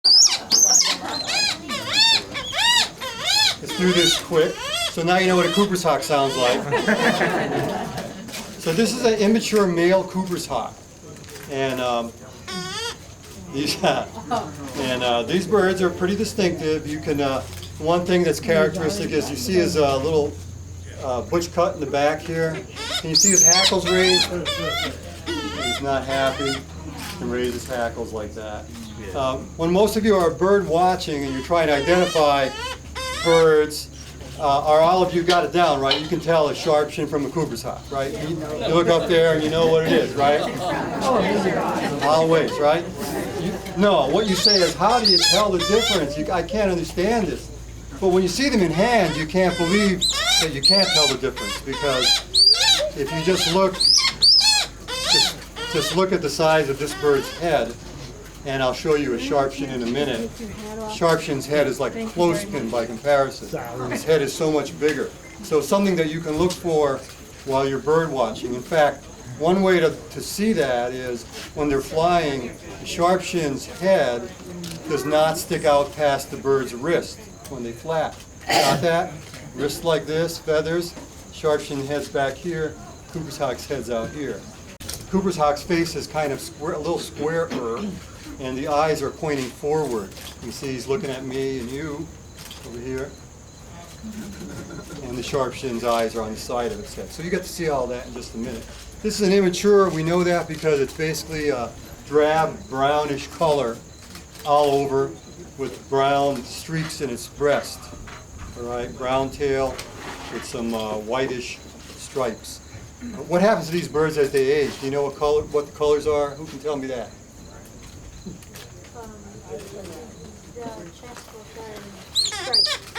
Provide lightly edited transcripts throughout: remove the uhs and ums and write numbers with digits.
Let's do this quick. So now you know what a Cooper's hawk sounds like. So this is an immature male Cooper's hawk. And these birds are pretty distinctive. You can, one thing that's characteristic is you see his little butch cut in the back here. Can you see his hackles raised? He's not happy. He can raise his hackles like that. When most of you are bird watching and you're trying to identify birds, are all of you got it down, right? You can tell a sharpshin from a Cooper's hawk, right? You look up there and you know what it is, right? Always, right? No, what you say is, how do you tell the difference? I can't understand this. But when you see them in hand, you can't believe that you can't tell the difference, because if you just look at the size of this bird's head, and I'll show you a sharpshin in a minute. Sharpshin's head is like a clothespin by comparison. His head is so much bigger. So something that you can look for while you're bird watching. In fact, one way to see that is when they're flying, the sharpshin's head does not stick out past the bird's wrist when they flap. Got that? Wrist like this, feathers, sharpshin head's back here, Cooper's hawk's head's out here. Cooper's hawk's face is kind of square, a little squarer, and the eyes are pointing forward. You see he's looking at me and you over here. And the sharpshin's eyes are on the side of its head. So you get to see all that in just a minute. This is an immature. We know that because it's basically a drab brownish color all over with brown streaks in its breast. All right, brown tail with some whitish stripes. What happens to these birds as they age? Do you know what the colors are? Who can tell me that?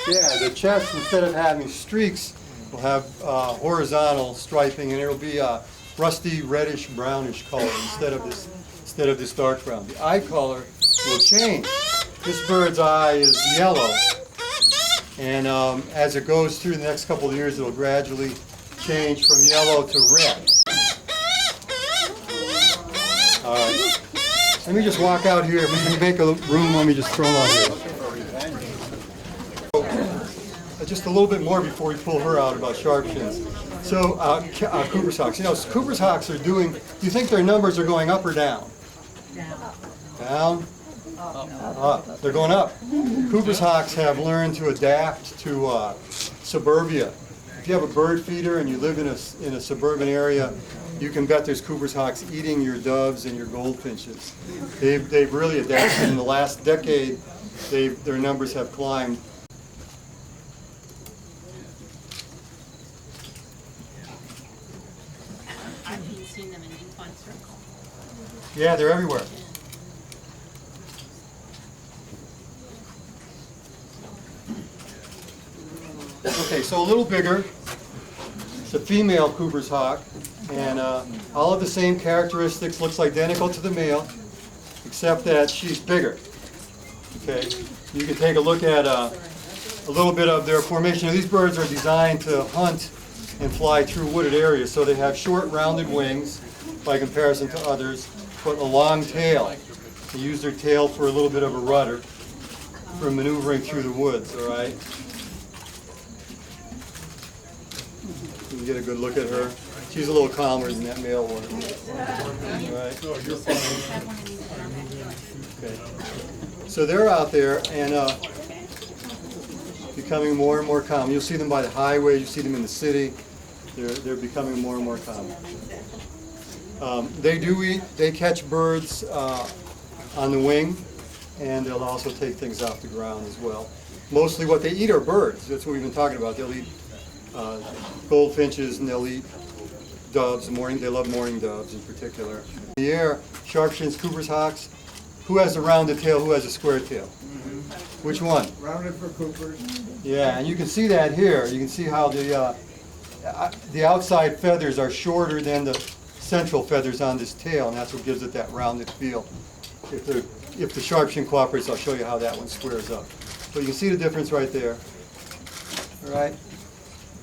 Yeah, the chest, instead of having streaks, will have horizontal striping, and it'll be a rusty reddish brownish color instead of this dark brown. The eye color will change. This bird's eye is yellow, and as it goes through the next couple of years, it'll gradually change from yellow to red. All right. Let me just walk out here. Make a room. Let me just throw them out here. Just a little bit more before we pull her out about sharpshins. So Cooper's hawks. You know, Cooper's hawks are doing. Do you think their numbers are going up or down? Down. Up. They're going up. Cooper's hawks have learned to adapt to suburbia. If you have a bird feeder and you live in a suburban area, you can bet there's Cooper's hawks eating your doves and your goldfinches. They've really adapted. In the last decade, their numbers have climbed. Have you seen them in DuPont Circle? Yeah, they're everywhere. Okay, so a little bigger. It's a female Cooper's hawk, and all of the same characteristics, looks identical to the male, except that she's bigger. Okay, you can take a look at a little bit of their formation. These birds are designed to hunt and fly through wooded areas, so they have short, rounded wings by comparison to others, but a long tail. They use their tail for a little bit of a rudder for maneuvering through the woods. All right. You can get a good look at her. She's a little calmer than that male one. Right. Okay. So they're out there and becoming more and more common. You'll see them by the highway. You see them in the city. They're becoming more and more common. They do eat. They catch birds on the wing, and they'll also take things off the ground as well. Mostly what they eat are birds. That's what we've been talking about. They'll eat goldfinches, and they'll eat doves. They love mourning doves in particular. In the air, sharpshins, Cooper's hawks. Who has a rounded tail? Who has a square tail? Which one? Rounded for Coopers. Yeah, and you can see that here. You can see how the outside feathers are shorter than the central feathers on this tail, and that's what gives it that rounded feel. If the sharpshin cooperates, I'll show you how that one squares up. So you can see the difference right there. All right.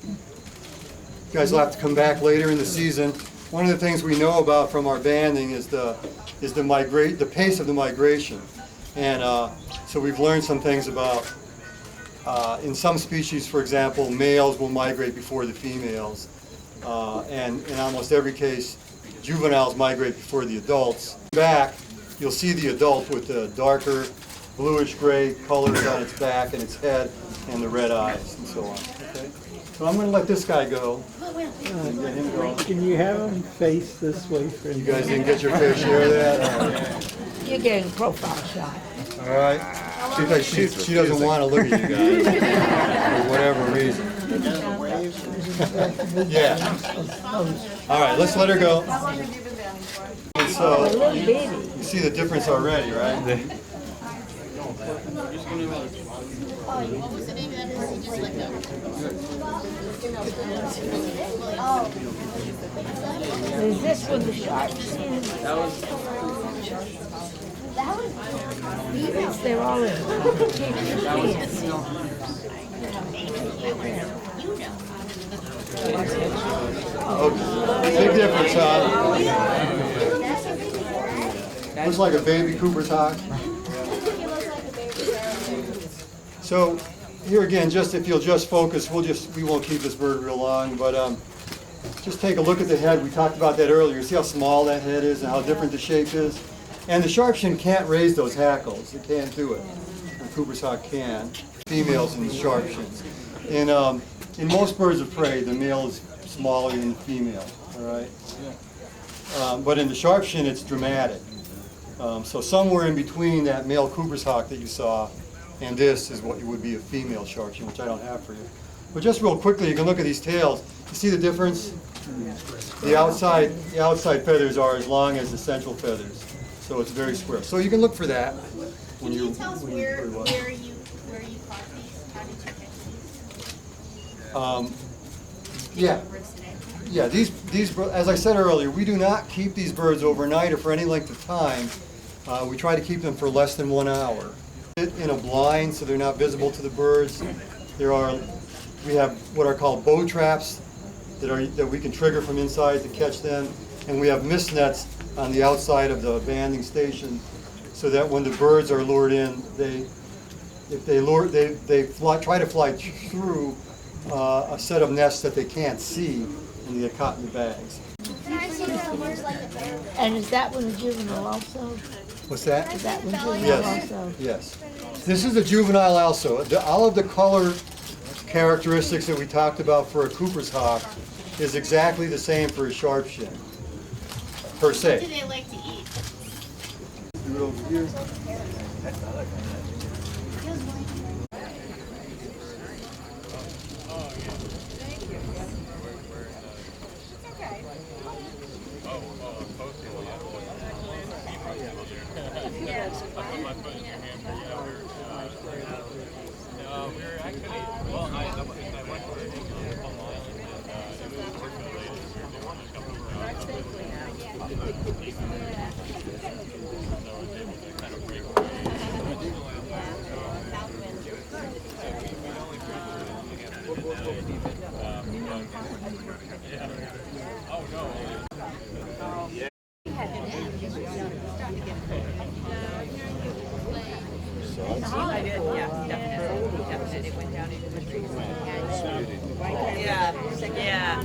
You guys will have to come back later in the season. One of the things we know about from our banding is the pace of the migration. And so we've learned some things about, in some species, for example, males will migrate before the females. And in almost every case, juveniles migrate before the adults. Back, you'll see the adult with the darker bluish-gray colors on its back and its head and the red eyes and so on. Okay? So I'm going to let this guy go. And get him going. Can you have him face this way for You guys didn't get your fair share of that? All right. You're getting a profile shot. All right. Because she doesn't want to look at you guys for whatever reason. Yeah. All right, let's let her go. And so, you see the difference already, right? What was the name of that person you just let go? Is this with the sharks in? Yes, they're all in. Big difference, huh? Looks like a baby Cooper's hawk. So here again, just if you'll just focus, we won't keep this bird real long, but just take a look at the head. We talked about that earlier. See how small that head is and how different the shape is? And the sharpshin can't raise those hackles. It can't do it. The Cooper's hawk can. Females and sharpshins. In most birds of prey, the male is smaller than the female. All right. But in the sharpshin, it's dramatic. So somewhere in between that male Cooper's hawk that you saw and this is what would be a female sharpshin, which I don't have for you. But just real quickly, you can look at these tails. You see the difference? The outside feathers are as long as the central feathers, so it's very square. So you can look for that when Can you you tell us where you caught these? How did you catch these? Yeah. Birds today? Yeah, these, as I said earlier, we do not keep these birds overnight or for any length of time. We try to keep them for less than 1 hour. In a blind, so they're not visible to the birds. We have what are called bow traps that we can trigger from inside to catch them, and we have mist nets on the outside of the banding station, so that when the birds are lured in, they try to fly through a set of nests that they can't see, and they get caught in the bags. Can I see what it looks like a bear? And is that one a juvenile also? What's that? Is that one juvenile Yes, also? yes. This is a juvenile also. All of the color characteristics that we talked about for a Cooper's hawk is exactly the same for a sharpshin, per What do se. they like to eat? Do it over here. I did, yeah, definitely. Definitely. It went down into the trees. Yeah, yeah.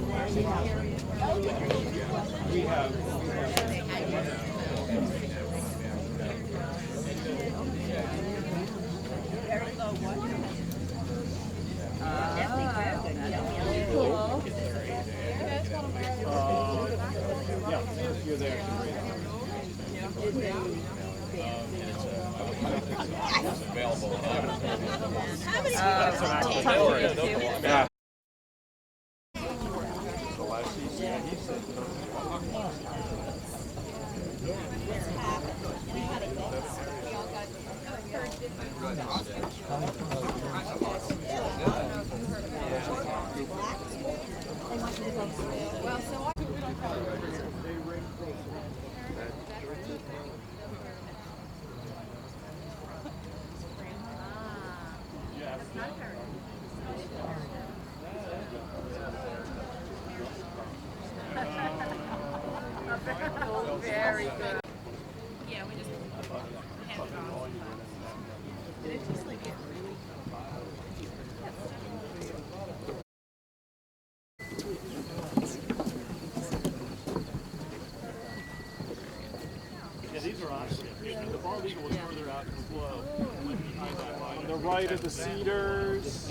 right of the cedars.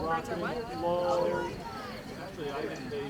Rocket Low. Actually, I think they